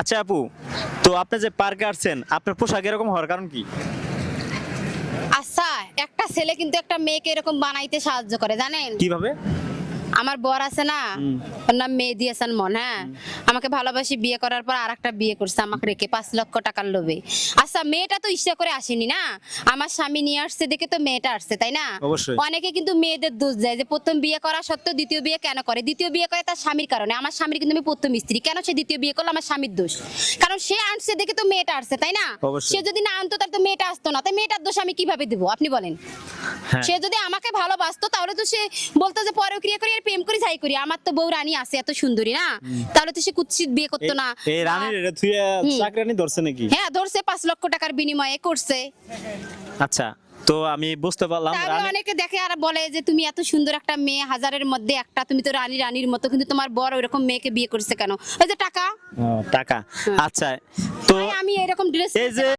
আচ্ছা আপু, তো আপনি যে পার্কে আসছেন, আপনার পোশাক এরকম হওয়ার কারণ কি? আচ্ছা, একটা ছেলে কিন্তু একটা মেয়েকে এরকম বানাইতে সাহায্য করে জানেন। কিভাবে? আমার বর আছে না, ওর নাম মেহেদী হাসান মন। হ্যাঁ, আমাকে ভালোবাসি, বিয়ে করার পর আরেকটা বিয়ে করছে আমাকে রেখে 5 লক্ষ টাকার লোভে। আচ্ছা, মেয়েটা তো ইচ্ছা করে আসেনি না, আমার স্বামী নিয়ে আসছে দেখে তো মেয়েটা আসছে, তাই না? অবশ্যই। অনেকে কিন্তু মেয়েদের দোষ দেয় যে প্রথম বিয়ে করা সত্ত্বেও দ্বিতীয় বিয়ে কেন করে। দ্বিতীয় বিয়ে করে তার স্বামীর কারণে। আমার স্বামীর কিন্তু আমি প্রথম স্ত্রী, কেন সে দ্বিতীয় বিয়ে করলো? আমার স্বামীর দোষ। কারণ সে আনছে দেখে তো মেয়েটা আসছে, তাই না? অবশ্যই। সে যদি না আনতো তাহলে তো মেয়েটা আসতো না, তাই মেয়েটার দোষ আমি কিভাবে দেবো আপনি বলেন? হ্যাঁ। সে যদি আমাকে ভালোবাসতো তাহলে তো সে বলতো যে পরক্রিয়া করি আর প্রেম করি যাই করি, আমার তো বউ রানী আছে এত সুন্দরী না, তাহলে তো সে কুৎসিত বিয়ে করতো না। এই রানীর এটা থুয়ে হুম। চাকরানি ধরছে নাকি? হ্যাঁ, ধরছে 5 লক্ষ টাকার বিনিময়ে করছে। আচ্ছা, তো আমি বুঝতে পারলাম তাহলে রানী। অনেকে দেখে আর বলে যে তুমি এত সুন্দর একটা মেয়ে, হাজারের মধ্যে একটা, তুমি তো রানীর মতো, কিন্তু তোমার বড় ওইরকম মেয়েকে বিয়ে করছে কেন? ওই যে টাকা। টাকা। আচ্ছা, তো তাই আমি এরকম ড্রেস এই যে